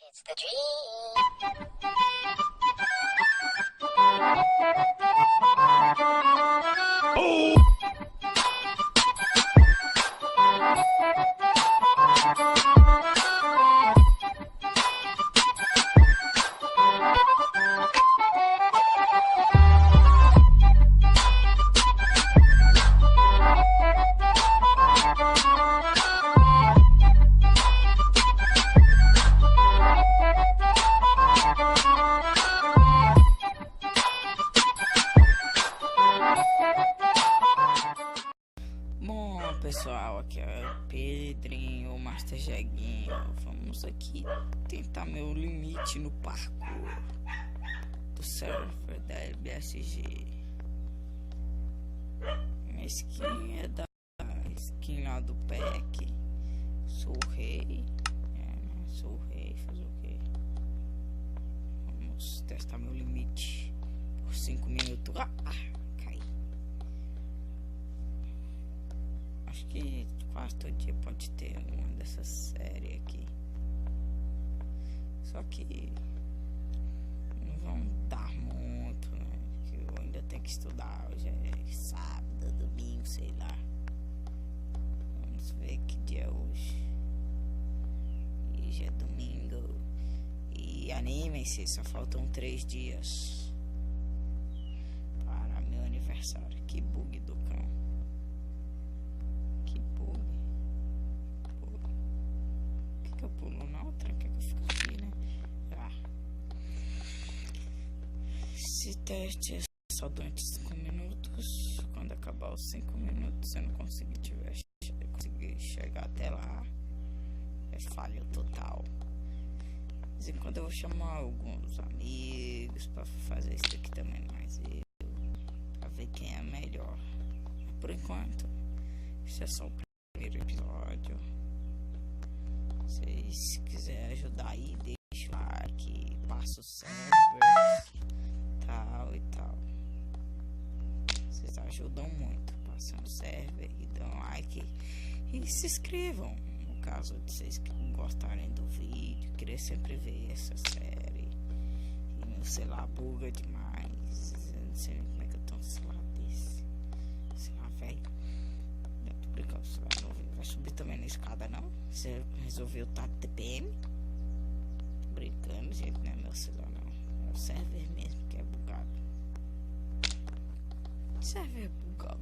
It's the dream. Bom, pessoal, aqui é o Pedrinho, o Master Jeguinho. Vamos aqui tentar meu limite no parkour do server da LBSG. Minha skin é da skin lá do pack. Sou o rei. Sou o rei, fazer o quê? Vamos testar meu limite por 5 minutos. Caí. Acho que quase todo dia pode ter uma dessas séries aqui. Só que não vão dar muito, né? Porque eu ainda tenho que estudar. Hoje é sábado, domingo, sei lá. Vamos ver que dia é hoje. Hoje é domingo. E animem-se, só faltam 3 dias para meu aniversário. Que bug do cão. Que eu pulo na outra, quer que eu fique aqui, né? Esse teste é só durante 5 minutos. Quando acabar os 5 minutos, se eu não conseguir chegar até lá, é falha total. De vez em quando eu vou chamar alguns amigos pra fazer isso aqui também, mas eu, pra ver quem é melhor. Por enquanto, esse é só o primeiro episódio. Se quiser ajudar aí, deixa o like, passa o server, tal e tal. Vocês ajudam muito passando o server e dão like e se inscrevam. No caso de vocês que gostarem do vídeo, querer sempre ver essa série. E meu celular buga demais. Eu não sei nem como é que eu tô no celular desse. Sei lá, velho. Eu tô brincando, o celular não vai subir também na escada, não? Você resolveu estar de TPM? Tô brincando, gente, não é meu celular, não. É o server mesmo que é bugado. Server bugado.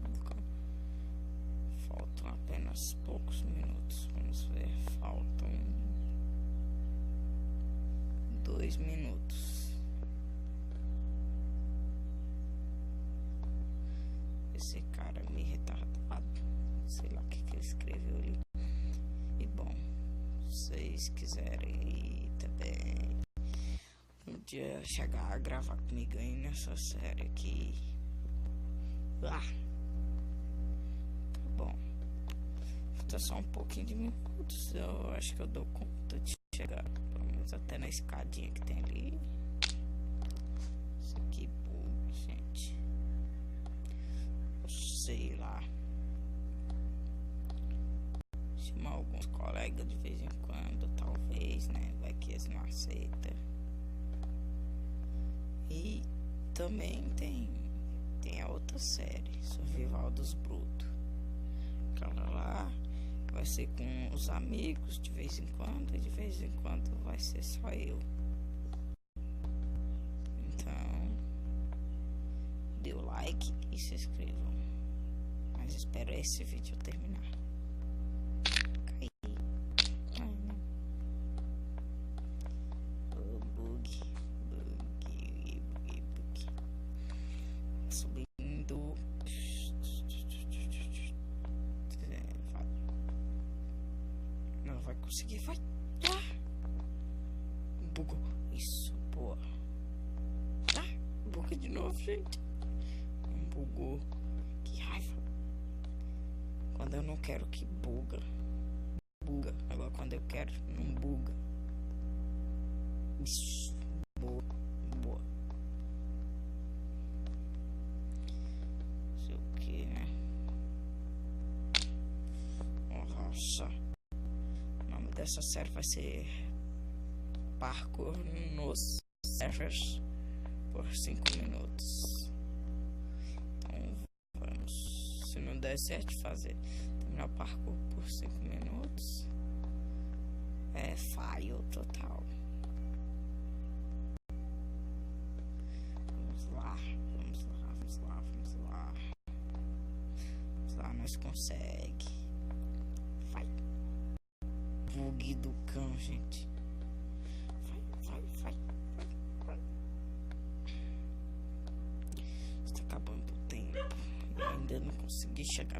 Faltam apenas poucos minutos. Vamos ver. Faltam 2 minutos. Esse cara me retardado. Sei lá o que ele escreveu ali. E bom, se vocês quiserem aí também um dia chegar a gravar comigo aí nessa série aqui. Tá bom. Falta só um pouquinho de minutos. Eu acho que eu dou conta de chegar pelo menos até na escadinha que tem ali. Isso aqui, pô, gente. Sei lá. Chamar alguns colegas de vez em quando, talvez, né? Vai que eles não aceitam. E também tem a outra série, Survival dos Brutos. Aquela lá vai ser com os amigos de vez em quando, e de vez em quando vai ser só eu. Então, dê o like e se inscrevam. Mas espero esse vídeo terminar. Subindo. Não vai conseguir, vai. Bugou. Isso, boa. Buga de novo, gente. Bugou. Que raiva. Quando eu não quero que buga. Agora quando eu quero, não buga. Isso. Boa. Sei o que, né? Nossa. O nome dessa série vai ser parkour nos servers por 5 minutos. Então vamos. Se não der certo terminar o parkour por 5 minutos, é falho total. Vamos lá, nós consegue. Vai. Bug do cão, gente. Vai. Está acabando o tempo. Eu ainda não consegui chegar